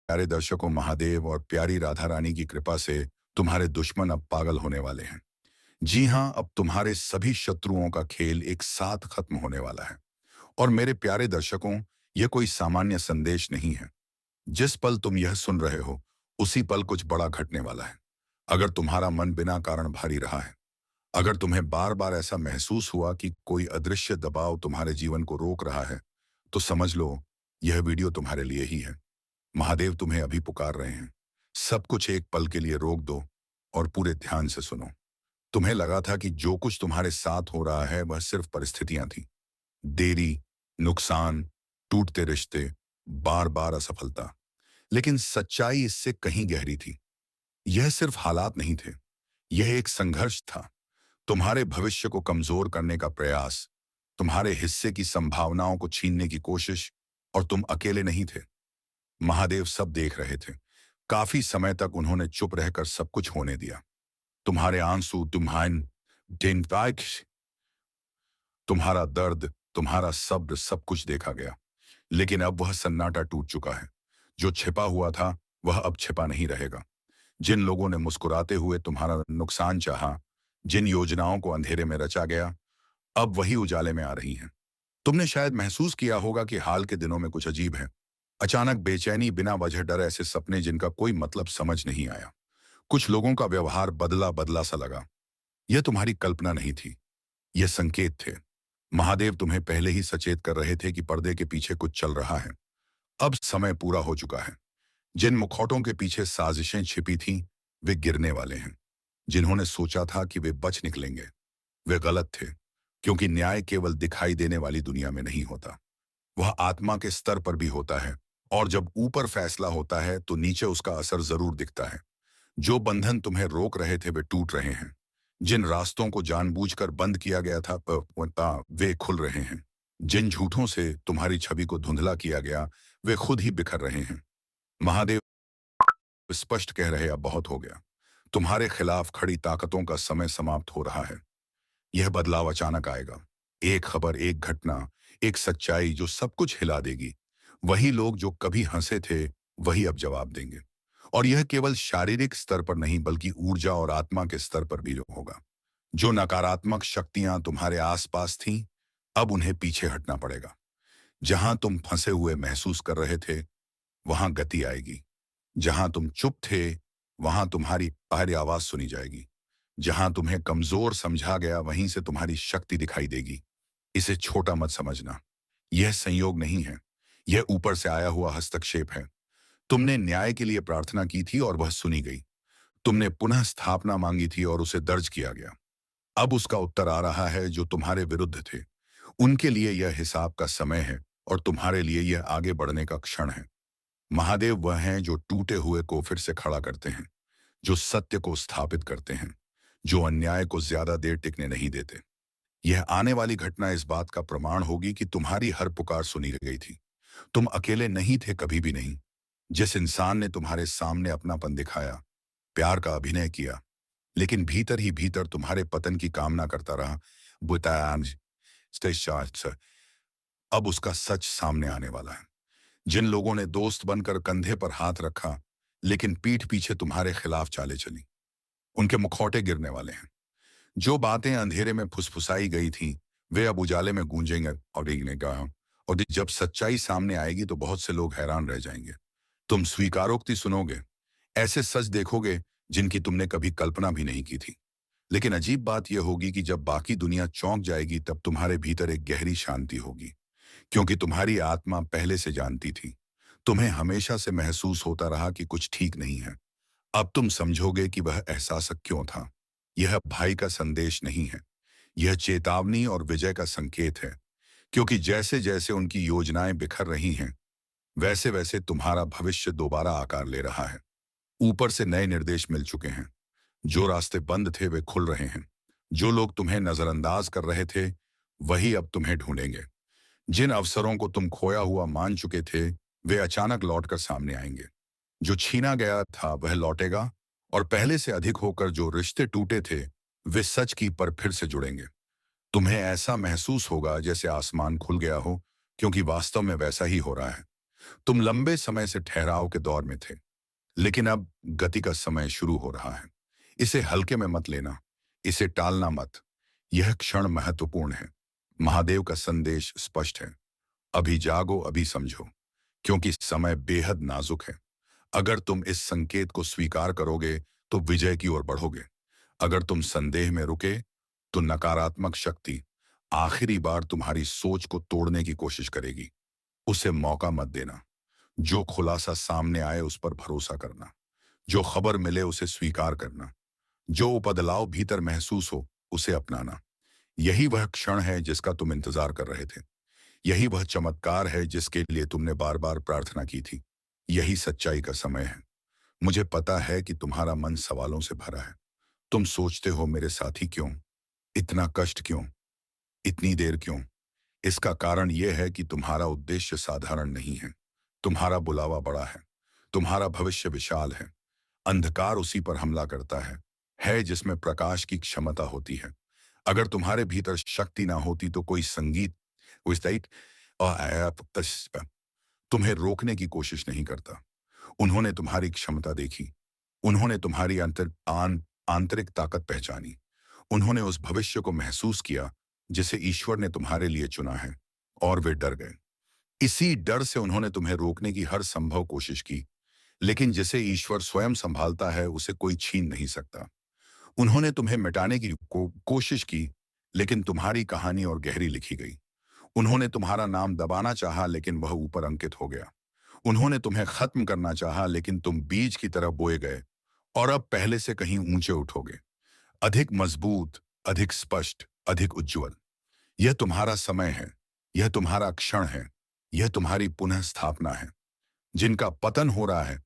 प्यारे दर्शकों, महादेव और प्यारी राधा रानी की कृपा से तुम्हारे दुश्मन अब पागल होने वाले हैं। जी हाँ, अब तुम्हारे सभी शत्रुओं का खेल एक साथ खत्म होने वाला है। और मेरे प्यारे दर्शकों, यह कोई सामान्य संदेश नहीं है। जिस पल तुम यह सुन रहे हो, उसी पल कुछ बड़ा घटने वाला है। अगर तुम्हारा मन बिना कारण भारी रहा है, अगर तुम्हें बार बार ऐसा महसूस हुआ कि कोई अदृश्य दबाव तुम्हारे जीवन को रोक रहा है, तो समझ लो, यह वीडियो तुम्हारे लिए ही है। महादेव तुम्हें अभी पुकार रहे हैं। सब कुछ एक पल के लिए रोक दो और पूरे ध्यान से सुनो। तुम्हें लगा था कि जो कुछ तुम्हारे साथ हो रहा है वह सिर्फ परिस्थितियां थी। देरी, नुकसान, टूटते रिश्ते, बार बार असफलता। लेकिन सच्चाई इससे कहीं गहरी थी। यह सिर्फ हालात नहीं थे, यह एक संघर्ष था। तुम्हारे भविष्य को कमजोर करने का प्रयास, तुम्हारे हिस्से की संभावनाओं को छीनने की कोशिश। और तुम अकेले नहीं थे। महादेव सब देख रहे थे। काफी समय तक उन्होंने चुप रहकर सब कुछ होने दिया। तुम्हारे आंसू, तुम्हारा दर्द, तुम्हारा सब्र, सब कुछ देखा गया। लेकिन अब वह सन्नाटा टूट चुका है। जो छिपा हुआ था वह अब छिपा नहीं रहेगा। जिन लोगों ने मुस्कुराते हुए तुम्हारा नुकसान चाहा, जिन योजनाओं को अंधेरे में रचा गया, अब वही उजाले में आ रही हैं। तुमने शायद महसूस किया होगा कि हाल के दिनों में कुछ अजीब है। अचानक बेचैनी, बिना वजह डर, ऐसे सपने जिनका कोई मतलब समझ नहीं आया। कुछ लोगों का व्यवहार बदला बदला सा लगा। यह तुम्हारी कल्पना नहीं थी, यह संकेत थे। महादेव तुम्हें पहले ही सचेत कर रहे थे कि पर्दे के पीछे कुछ चल रहा है। अब समय पूरा हो चुका है। जिन मुखौटों के पीछे साजिशें छिपी थीं, वे गिरने वाले हैं। जिन्होंने सोचा था कि वे बच निकलेंगे, वे गलत थे। क्योंकि न्याय केवल दिखाई देने वाली दुनिया में नहीं होता, वह आत्मा के स्तर पर भी होता है। और जब ऊपर फैसला होता है तो नीचे उसका असर जरूर दिखता है। जो बंधन तुम्हें रोक रहे थे वे टूट रहे हैं। जिन रास्तों को जानबूझकर बंद किया गया था वे खुल रहे हैं। जिन झूठों से तुम्हारी छवि को धुंधला किया गया, वे खुद ही बिखर रहे हैं। महादेव स्पष्ट कह रहे, अब बहुत हो गया। तुम्हारे खिलाफ खड़ी ताकतों का समय समाप्त हो रहा है। यह बदलाव अचानक आएगा। एक खबर, एक घटना, एक सच्चाई जो सब कुछ हिला देगी। वही लोग जो कभी हंसे थे, वही अब जवाब देंगे। और यह केवल शारीरिक स्तर पर नहीं, बल्कि ऊर्जा और आत्मा के स्तर पर भी होगा। जो नकारात्मक शक्तियां तुम्हारे आसपास थीं, अब उन्हें पीछे हटना पड़ेगा। जहां तुम फंसे हुए महसूस कर रहे थे, वहां गति आएगी। जहां तुम चुप थे, वहां तुम्हारी बाहरी आवाज सुनी जाएगी। जहां तुम्हें कमजोर समझा गया, वहीं से तुम्हारी शक्ति दिखाई देगी। इसे छोटा मत समझना। यह संयोग नहीं है, यह ऊपर से आया हुआ हस्तक्षेप है। तुमने न्याय के लिए प्रार्थना की थी और वह सुनी गई। तुमने पुनः स्थापना मांगी थी और उसे दर्ज किया गया। अब उसका उत्तर आ रहा है। जो तुम्हारे विरुद्ध थे, उनके लिए यह हिसाब का समय है और तुम्हारे लिए यह आगे बढ़ने का क्षण है। महादेव वह हैं जो टूटे हुए को फिर से खड़ा करते हैं, जो सत्य को स्थापित करते हैं, जो अन्याय को ज्यादा देर टिकने नहीं देते। यह आने वाली घटना इस बात का प्रमाण होगी कि तुम्हारी हर पुकार सुनी गई थी। तुम अकेले नहीं थे, कभी भी नहीं। जिस इंसान ने तुम्हारे सामने अपनापन दिखाया, प्यार का अभिनय किया, लेकिन भीतर ही भीतर तुम्हारे पतन की कामना करता रहा, बुताया, अब उसका सच सामने आने वाला है। जिन लोगों ने दोस्त बनकर कंधे पर हाथ रखा, लेकिन पीठ पीछे तुम्हारे खिलाफ चाले चली, उनके मुखौटे गिरने वाले हैं। जो बातें अंधेरे में फुसफुसाई गई थीं, वे अब उजाले में गूंजेंगे। और जब सच्चाई सामने आएगी तो बहुत से लोग हैरान रह जाएंगे। तुम स्वीकारोक्ति सुनोगे, ऐसे सच देखोगे जिनकी तुमने कभी कल्पना भी नहीं की थी। लेकिन अजीब बात यह होगी कि जब बाकी दुनिया चौंक जाएगी, तब तुम्हारे भीतर एक गहरी शांति होगी। क्योंकि तुम्हारी आत्मा पहले से जानती थी। तुम्हें हमेशा से महसूस होता रहा कि कुछ ठीक नहीं है। अब तुम समझोगे कि वह एहसास क्यों था। यह भाई का संदेश नहीं है, यह चेतावनी और विजय का संकेत है। क्योंकि जैसे जैसे उनकी योजनाएं बिखर रही हैं, वैसे वैसे तुम्हारा भविष्य दोबारा आकार ले रहा है। ऊपर से नए निर्देश मिल चुके हैं। जो रास्ते बंद थे वे खुल रहे हैं। जो लोग तुम्हें नजरअंदाज कर रहे थे, वही अब तुम्हें ढूंढेंगे। जिन अवसरों को तुम खोया हुआ मान चुके थे, वे अचानक लौटकर सामने आएंगे। जो छीना गया था वह लौटेगा, और पहले से अधिक होकर जो रिश्ते टूटे थे, वे सच की पर फिर से जुड़ेंगे। तुम्हें ऐसा महसूस होगा जैसे आसमान खुल गया हो, क्योंकि वास्तव में वैसा ही हो रहा है। तुम लंबे समय से ठहराव के दौर में थे, लेकिन अब गति का समय शुरू हो रहा है। इसे हल्के में मत लेना, इसे टालना मत। यह क्षण महत्वपूर्ण है। महादेव का संदेश स्पष्ट है। अभी जागो, अभी समझो, क्योंकि समय बेहद नाजुक है। अगर तुम इस संकेत को स्वीकार करोगे तो विजय की ओर बढ़ोगे। अगर तुम संदेह में रुके तो नकारात्मक शक्ति आखिरी बार तुम्हारी सोच को तोड़ने की कोशिश करेगी। उसे मौका मत देना। जो खुलासा सामने आए उस पर भरोसा करना। जो खबर मिले उसे स्वीकार करना। जो बदलाव भीतर महसूस हो उसे अपनाना। यही वह क्षण है जिसका तुम इंतजार कर रहे थे। यही वह चमत्कार है जिसके लिए तुमने बार बार प्रार्थना की थी। यही सच्चाई का समय है। मुझे पता है कि तुम्हारा मन सवालों से भरा है। तुम सोचते हो, मेरे साथी क्यों, इतना कष्ट क्यों, इतनी देर क्यों? इसका कारण यह है कि तुम्हारा उद्देश्य साधारण नहीं है। तुम्हारा बुलावा बड़ा है। तुम्हारा भविष्य विशाल है। अंधकार उसी पर हमला करता है जिसमें प्रकाश की क्षमता होती है। अगर तुम्हारे भीतर शक्ति ना होती तो कोई संगीत तुम्हें रोकने की कोशिश नहीं करता। उन्होंने तुम्हारी क्षमता देखी। उन्होंने तुम्हारी आंतरिक ताकत पहचानी। उन्होंने उस भविष्य को महसूस किया जिसे ईश्वर ने तुम्हारे लिए चुना है, और वे डर गए। इसी डर से उन्होंने तुम्हें रोकने की हर संभव कोशिश की, लेकिन जिसे ईश्वर स्वयं संभालता है उसे कोई छीन नहीं सकता। उन्होंने तुम्हें मिटाने की कोशिश की, लेकिन तुम्हारी कहानी और गहरी लिखी गई। उन्होंने तुम्हारा नाम दबाना चाहा, लेकिन वह ऊपर अंकित हो गया। उन्होंने तुम्हें खत्म करना चाहा, लेकिन तुम बीज की तरह बोए गए, और अब पहले से कहीं ऊंचे उठोगे, अधिक मजबूत, अधिक स्पष्ट, अधिक उज्जवल। यह तुम्हारा समय है। यह तुम्हारा क्षण है। यह तुम्हारी पुनः स्थापना है। जिनका पतन हो रहा है,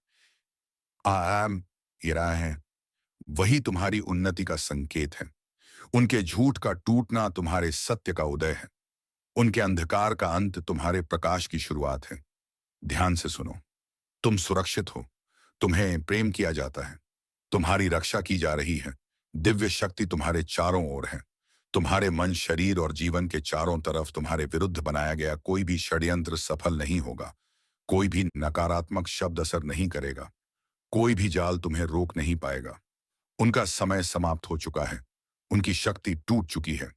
आयाम ये रहा है, वही तुम्हारी उन्नति का संकेत है। उनके झूठ का टूटना तुम्हारे सत्य का उदय है। उनके अंधकार का अंत तुम्हारे प्रकाश की शुरुआत है। ध्यान से सुनो। तुम सुरक्षित हो। तुम्हें प्रेम किया जाता है। तुम्हारी रक्षा की जा रही है। दिव्य शक्ति तुम्हारे चारों ओर है। तुम्हारे मन, शरीर और जीवन के चारों तरफ तुम्हारे विरुद्ध बनाया गया कोई भी षड्यंत्र सफल नहीं होगा। कोई भी नकारात्मक शब्द असर नहीं करेगा। कोई भी जाल तुम्हें रोक नहीं पाएगा। उनका समय समाप्त हो चुका है। उनकी शक्ति टूट चुकी है।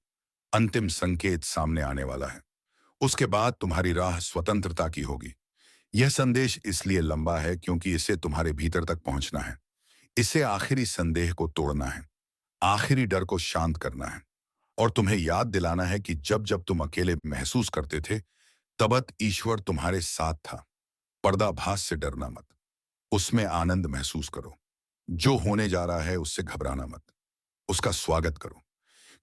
अंतिम संकेत सामने आने वाला है। उसके बाद तुम्हारी राह स्वतंत्रता की होगी। यह संदेश इसलिए लंबा है क्योंकि इसे तुम्हारे भीतर तक पहुंचना है। इसे आखिरी संदेह को तोड़ना है, आखिरी डर को शांत करना है, और तुम्हें याद दिलाना है कि जब जब तुम अकेले महसूस करते थे, तब ईश्वर तुम्हारे साथ था। पर्दाभास से डरना मत, उसमें आनंद महसूस करो। जो होने जा रहा है उससे घबराना मत, उसका स्वागत करो,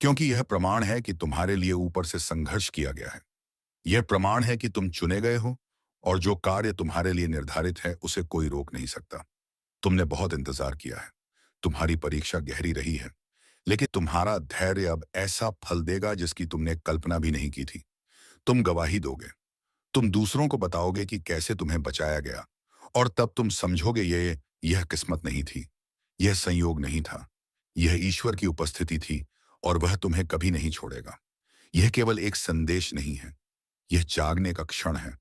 क्योंकि यह प्रमाण है कि तुम्हारे लिए ऊपर से संघर्ष किया गया है। यह प्रमाण है कि तुम चुने गए हो, और जो कार्य तुम्हारे लिए निर्धारित है उसे कोई रोक नहीं सकता। तुमने बहुत इंतजार किया है। तुम्हारी परीक्षा गहरी रही है, लेकिन तुम्हारा धैर्य अब ऐसा फल देगा जिसकी तुमने कल्पना भी नहीं की थी। तुम गवाही दोगे। तुम दूसरों को बताओगे कि कैसे तुम्हें बचाया गया, और तब तुम समझोगे यह किस्मत नहीं थी, यह संयोग नहीं था, यह ईश्वर की उपस्थिति थी, और वह तुम्हें कभी नहीं छोड़ेगा। यह केवल एक संदेश नहीं है, यह जागने का क्षण है।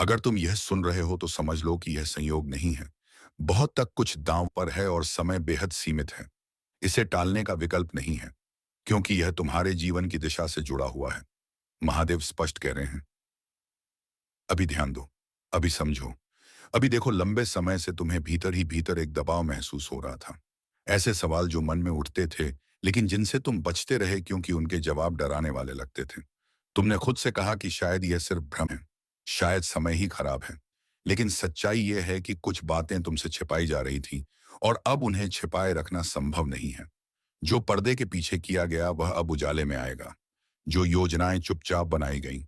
अगर तुम यह सुन रहे हो तो समझ लो कि यह संयोग नहीं है। बहुत तक कुछ दांव पर है और समय बेहद सीमित है। इसे टालने का विकल्प नहीं है, क्योंकि यह तुम्हारे जीवन की दिशा से जुड़ा हुआ है। महादेव स्पष्ट कह रहे हैं, अभी ध्यान दो, अभी समझो। अभी देखो, लंबे समय से तुम्हें भीतर ही भीतर एक दबाव महसूस हो रहा था। ऐसे सवाल जो मन में उठते थे, लेकिन जिनसे तुम बचते रहे क्योंकि उनके जवाब डराने वाले लगते थे। तुमने खुद से कहा कि शायद यह सिर्फ भ्रम है, शायद समय ही खराब है। लेकिन सच्चाई यह है कि कुछ बातें तुमसे छिपाई जा रही थी, और अब उन्हें छिपाए रखना संभव नहीं है। जो पर्दे के पीछे किया गया वह अब उजाले में आएगा। जो योजनाएं चुपचाप बनाई गईं,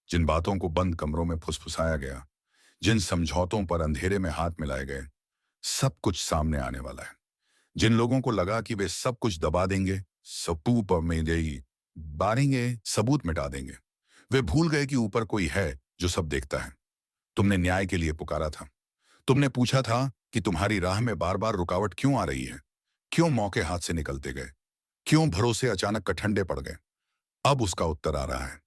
जिन बातों को बंद कमरों में फुसफुसाया गया, जिन समझौतों पर अंधेरे में हाथ मिलाए गए, सब कुछ सामने आने वाला है। जिन लोगों को लगा कि वे सब कुछ दबा देंगे, सबूत में बारेंगे, सबूत मिटा देंगे, वे भूल गए कि ऊपर कोई है जो सब देखता है। तुमने न्याय के लिए पुकारा था। तुमने पूछा था कि तुम्हारी राह में बार बार रुकावट क्यों आ रही है, क्यों मौके हाथ से निकलते गए, क्यों भरोसे अचानक ठंडे पड़ गए। अब उसका उत्तर आ रहा है।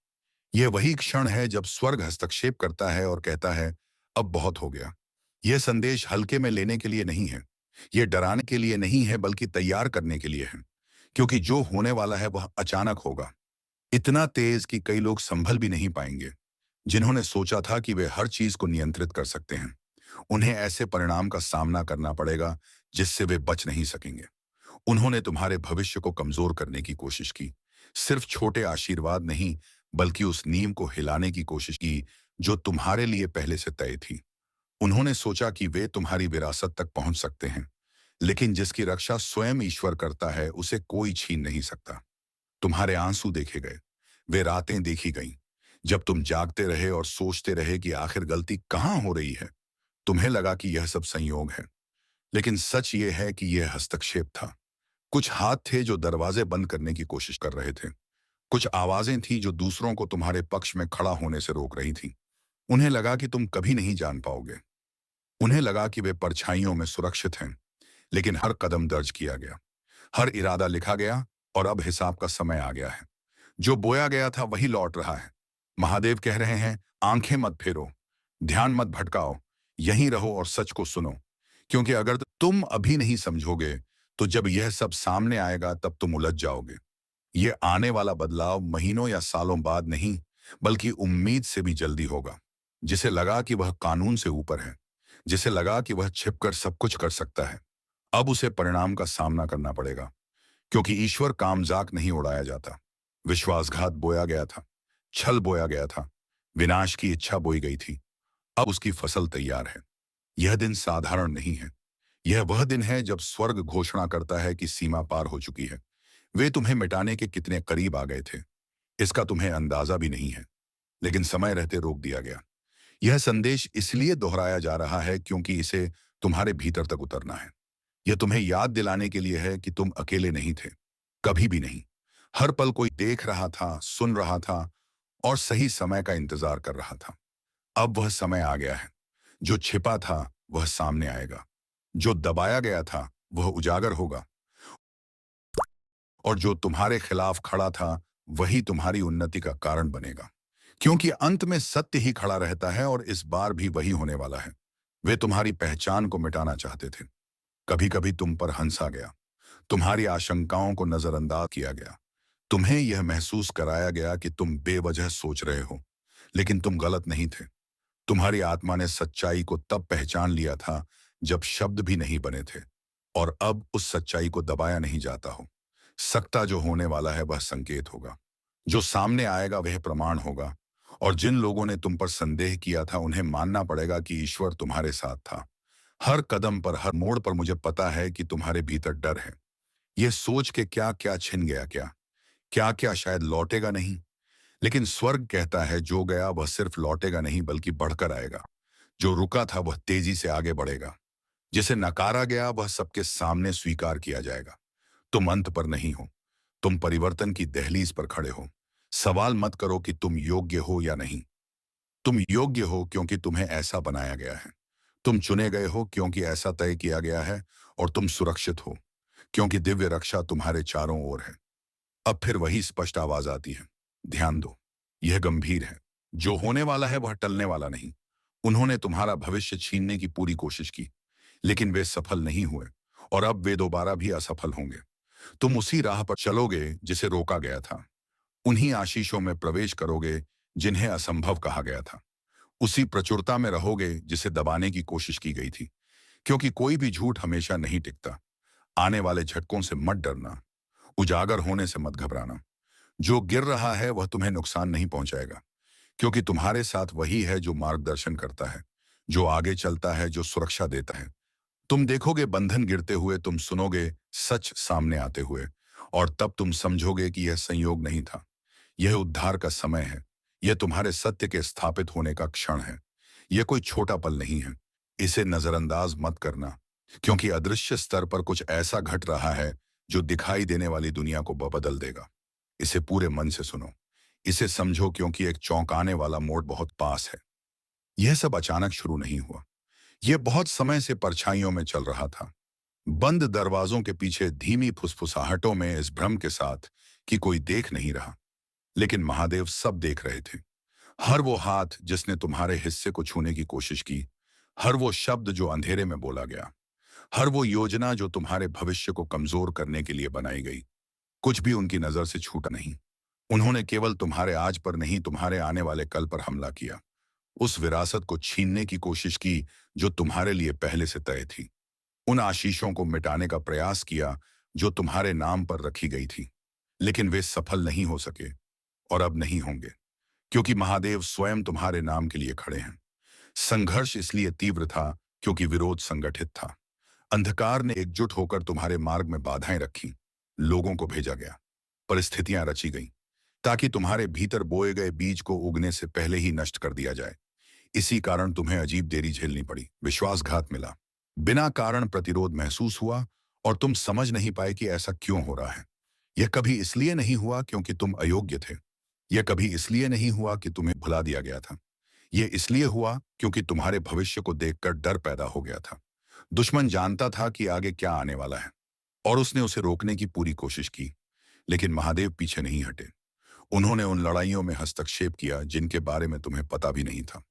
यह वही क्षण है जब स्वर्ग हस्तक्षेप करता है और कहता है, अब बहुत हो गया। यह संदेश हल्के में लेने के लिए नहीं है, यह डराने के लिए नहीं है, बल्कि तैयार करने के लिए है। क्योंकि जो होने वाला है वह अचानक होगा, इतना तेज कि कई लोग संभल भी नहीं पाएंगे। जिन्होंने सोचा था कि वे हर चीज को नियंत्रित कर सकते हैं, उन्हें ऐसे परिणाम का सामना करना पड़ेगा जिससे वे बच नहीं सकेंगे। उन्होंने तुम्हारे भविष्य को कमजोर करने की कोशिश की, सिर्फ छोटे आशीर्वाद नहीं, बल्कि उस नींव को हिलाने की कोशिश की जो तुम्हारे लिए पहले से तय थी। उन्होंने सोचा कि वे तुम्हारी विरासत तक पहुंच सकते हैं, लेकिन जिसकी रक्षा स्वयं ईश्वर करता है उसे कोई छीन नहीं सकता। तुम्हारे आंसू देखे गए, वे रातें देखी गईं, जब तुम जागते रहे और सोचते रहे कि आखिर गलती कहाँ हो रही है। तुम्हें लगा कि यह सब संयोग है, लेकिन सच ये है कि यह हस्तक्षेप था। कुछ हाथ थे जो दरवाजे बंद करने की कोशिश कर रहे थे। कुछ आवाजें थी जो दूसरों को तुम्हारे पक्ष में खड़ा होने से रोक रही थी। उन्हें लगा कि तुम कभी नहीं जान पाओगे। उन्हें लगा कि वे परछाइयों में सुरक्षित हैं। लेकिन हर कदम दर्ज किया गया, हर इरादा लिखा गया, और अब हिसाब का समय आ गया है। जो बोया गया था वही लौट रहा है। महादेव कह रहे हैं, आंखें मत फेरो, ध्यान मत भटकाओ, यहीं रहो और सच को सुनो। क्योंकि अगर तुम अभी नहीं समझोगे, तो जब यह सब सामने आएगा तब तुम उलझ जाओगे। ये आने वाला बदलाव महीनों या सालों बाद नहीं, बल्कि उम्मीद से भी जल्दी होगा। जिसे लगा कि वह कानून से ऊपर है, जिसे लगा कि वह छिपकर सब कुछ कर सकता है, अब उसे परिणाम का सामना करना पड़ेगा। क्योंकि ईश्वर कामजाक नहीं उड़ाया जाता। विश्वासघात बोया गया था, छल बोया गया था, विनाश की इच्छा बोई गई थी। अब उसकी फसल तैयार है। यह दिन साधारण नहीं है। यह वह दिन है जब स्वर्ग घोषणा करता है कि सीमा पार हो चुकी है। वे तुम्हें मिटाने के कितने करीब आ गए थे, इसका तुम्हें अंदाजा भी नहीं है, लेकिन समय रहते रोक दिया गया। यह संदेश इसलिए दोहराया जा रहा है क्योंकि इसे तुम्हारे भीतर तक उतरना है। यह तुम्हें याद दिलाने के लिए है कि तुम अकेले नहीं थे, कभी भी नहीं। हर पल कोई देख रहा था, सुन रहा था, और सही समय का इंतजार कर रहा था। अब वह समय आ गया है। जो छिपा था वह सामने आएगा, जो दबाया गया था वह उजागर होगा, और जो तुम्हारे खिलाफ खड़ा था वही तुम्हारी उन्नति का कारण बनेगा। क्योंकि अंत में सत्य ही खड़ा रहता है, और इस बार भी वही होने वाला है। वे तुम्हारी पहचान को मिटाना चाहते थे। कभी कभी तुम पर हंसा गया, तुम्हारी आशंकाओं को नजरअंदाज किया गया, तुम्हें यह महसूस कराया गया कि तुम बेवजह सोच रहे हो, लेकिन तुम गलत नहीं थे। तुम्हारी आत्मा ने सच्चाई को तब पहचान लिया था जब शब्द भी नहीं बने थे, और अब उस सच्चाई को दबाया नहीं जाता हो सकता। जो होने वाला है वह संकेत होगा, जो सामने आएगा वह प्रमाण होगा, और जिन लोगों ने तुम पर संदेह किया था उन्हें मानना पड़ेगा कि ईश्वर तुम्हारे साथ था। हर कदम पर, हर मोड़ पर मुझे पता है कि तुम्हारे भीतर डर है। यह सोच के क्या क्या छिन गया, क्या क्या क्या शायद लौटेगा नहीं। लेकिन स्वर्ग कहता है जो गया वह सिर्फ लौटेगा नहीं बल्कि बढ़कर आएगा। जो रुका था वह तेजी से आगे बढ़ेगा। जिसे नकारा गया वह सबके सामने स्वीकार किया जाएगा। तुम अंत पर नहीं हो, तुम परिवर्तन की दहलीज पर खड़े हो। सवाल मत करो कि तुम योग्य हो या नहीं। तुम योग्य हो क्योंकि तुम्हें ऐसा बनाया गया है। तुम चुने गए हो क्योंकि ऐसा तय किया गया है, और तुम सुरक्षित हो क्योंकि दिव्य रक्षा तुम्हारे चारों ओर है। अब फिर वही स्पष्ट आवाज आती है, ध्यान दो, यह गंभीर है। जो होने वाला है वह टलने वाला नहीं। उन्होंने तुम्हारा भविष्य छीनने की पूरी कोशिश की, लेकिन वे सफल नहीं हुए, और अब वे दोबारा भी असफल होंगे। तुम उसी राह पर चलोगे जिसे रोका गया था। उन्हीं आशीषों में प्रवेश करोगे जिन्हें असंभव कहा गया था। उसी प्रचुरता में रहोगे जिसे दबाने की कोशिश की गई थी। क्योंकि कोई भी झूठ हमेशा नहीं टिकता। आने वाले झटकों से मत डरना, उजागर होने से मत घबराना। जो गिर रहा है वह तुम्हें नुकसान नहीं पहुंचाएगा, क्योंकि तुम्हारे साथ वही है जो मार्गदर्शन करता है, जो आगे चलता है, जो सुरक्षा देता है। तुम देखोगे बंधन गिरते हुए, तुम सुनोगे सच सामने आते हुए, और तब तुम समझोगे कि यह संयोग नहीं था, यह उद्धार का समय है। यह तुम्हारे सत्य के स्थापित होने का क्षण है। यह कोई छोटा पल नहीं है। इसे नजरअंदाज मत करना, क्योंकि अदृश्य स्तर पर कुछ ऐसा घट रहा है जो दिखाई देने वाली दुनिया को बदल देगा। इसे पूरे मन से सुनो, इसे समझो, क्योंकि एक चौंकाने वाला मोड़ बहुत पास है। यह सब अचानक शुरू नहीं हुआ। यह बहुत समय से परछाइयों में चल रहा था, बंद दरवाजों के पीछे, धीमी फुसफुसाहटों में, इस भ्रम के साथ कि कोई देख नहीं रहा। लेकिन महादेव सब देख रहे थे। हर वो हाथ जिसने तुम्हारे हिस्से को छूने की कोशिश की, हर वो शब्द जो अंधेरे में बोला गया, हर वो योजना जो तुम्हारे भविष्य को कमजोर करने के लिए बनाई गई, कुछ भी उनकी नजर से छूटा नहीं। उन्होंने केवल तुम्हारे आज पर नहीं, तुम्हारे आने वाले कल पर हमला किया। उस विरासत को छीनने की कोशिश की जो तुम्हारे लिए पहले से तय थी। उन आशीषों को मिटाने का प्रयास किया जो तुम्हारे नाम पर रखी गई थी। लेकिन वे सफल नहीं हो सके और अब नहीं होंगे, क्योंकि महादेव स्वयं तुम्हारे नाम के लिए खड़े हैं। संघर्ष इसलिए तीव्र था क्योंकि विरोध संगठित था। अंधकार ने एकजुट होकर तुम्हारे मार्ग में बाधाएं रखी। लोगों को भेजा गया, परिस्थितियां रची गईं, ताकि तुम्हारे भीतर बोए गए बीज को उगने से पहले ही नष्ट कर दिया जाए। इसी कारण तुम्हें अजीब देरी झेलनी पड़ी, विश्वासघात मिला, बिना कारण प्रतिरोध महसूस हुआ, और तुम समझ नहीं पाए कि ऐसा क्यों हो रहा है। यह कभी इसलिए नहीं हुआ क्योंकि तुम अयोग्य थे। यह कभी इसलिए नहीं हुआ कि तुम्हें भुला दिया गया था। यह इसलिए हुआ क्योंकि तुम्हारे भविष्य को देखकर डर पैदा हो गया था। दुश्मन जानता था कि आगे क्या आने वाला है, और उसने उसे रोकने की पूरी कोशिश की। लेकिन महादेव पीछे नहीं हटे। उन्होंने उन लड़ाइयों में हस्तक्षेप किया जिनके बारे में तुम्हें पता भी नहीं था।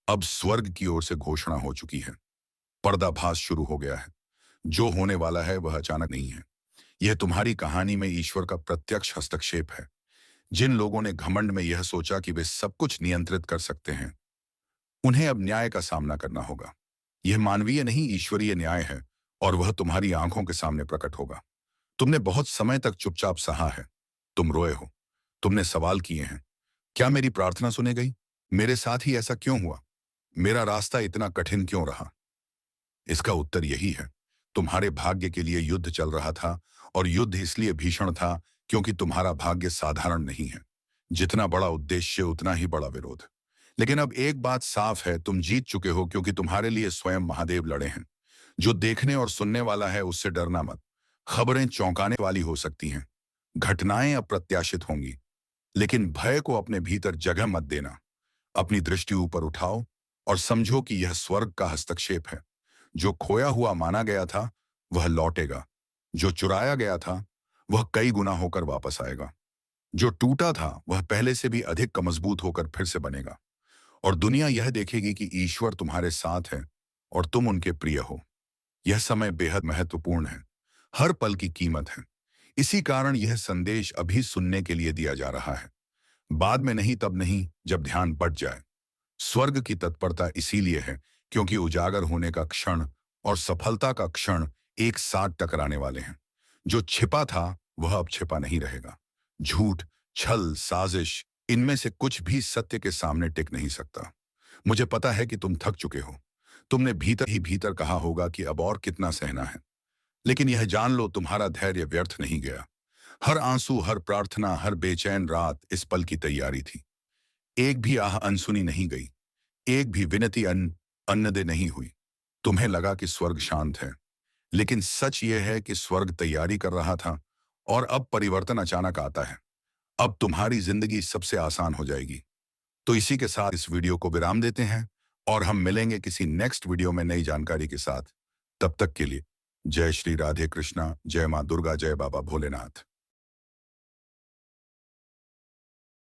अब स्वर्ग की ओर से घोषणा हो चुकी है। पर्दाभास शुरू हो गया है। जो होने वाला है वह अचानक नहीं है। यह तुम्हारी कहानी में ईश्वर का प्रत्यक्ष हस्तक्षेप है। जिन लोगों ने घमंड में यह सोचा कि वे सब कुछ नियंत्रित कर सकते हैं, उन्हें अब न्याय का सामना करना होगा। यह मानवीय नहीं, ईश्वरीय न्याय है, और वह तुम्हारी आंखों के सामने प्रकट होगा। तुमने बहुत समय तक चुपचाप सहा है। तुम रोए हो, तुमने सवाल किए हैं, क्या मेरी प्रार्थना सुनी गई? मेरे साथ ही ऐसा क्यों हुआ? मेरा रास्ता इतना कठिन क्यों रहा? इसका उत्तर यही है, तुम्हारे भाग्य के लिए युद्ध चल रहा था, और युद्ध इसलिए भीषण था क्योंकि तुम्हारा भाग्य साधारण नहीं है। जितना बड़ा उद्देश्य उतना ही बड़ा विरोध। लेकिन अब एक बात साफ है, तुम जीत चुके हो, क्योंकि तुम्हारे लिए स्वयं महादेव लड़े हैं। जो देखने और सुनने वाला है उससे डरना मत। खबरें चौंकाने वाली हो सकती हैं, घटनाएं अप्रत्याशित होंगी, लेकिन भय को अपने भीतर जगह मत देना। अपनी दृष्टि ऊपर उठाओ और समझो कि यह स्वर्ग का हस्तक्षेप है। जो खोया हुआ माना गया था वह लौटेगा। जो चुराया गया था वह कई गुना होकर वापस आएगा। जो टूटा था वह पहले से भी अधिक मजबूत होकर फिर से बनेगा। और दुनिया यह देखेगी कि ईश्वर तुम्हारे साथ है और तुम उनके प्रिय हो। यह समय बेहद महत्वपूर्ण है। हर पल की कीमत है। इसी कारण यह संदेश अभी सुनने के लिए दिया जा रहा है। बाद में नहीं, तब नहीं, जब ध्यान बट जाए। स्वर्ग की तत्परता इसीलिए है क्योंकि उजागर होने का क्षण और सफलता का क्षण एक साथ टकराने वाले हैं। जो छिपा था वह अब छिपा नहीं रहेगा। झूठ, छल, साजिश, इनमें से कुछ भी सत्य के सामने टिक नहीं सकता। मुझे पता है कि तुम थक चुके हो। तुमने भीतर ही भीतर कहा होगा कि अब और कितना सहना है। लेकिन यह जान लो, तुम्हारा धैर्य व्यर्थ नहीं गया। हर आंसू, हर प्रार्थना, हर बेचैन रात इस पल की तैयारी थी। एक भी आह अनसुनी नहीं गई। एक भी विनती अन्नदे नहीं हुई। तुम्हें लगा कि स्वर्ग शांत है, लेकिन सच यह है कि स्वर्ग तैयारी कर रहा था। और अब परिवर्तन अचानक आता है। अब तुम्हारी जिंदगी सबसे आसान हो जाएगी। तो इसी के साथ इस वीडियो को विराम देते हैं, और हम मिलेंगे किसी नेक्स्ट वीडियो में नई जानकारी के साथ। तब तक के लिए जय श्री राधे कृष्णा, जय मां दुर्गा, जय बाबा भोलेनाथ।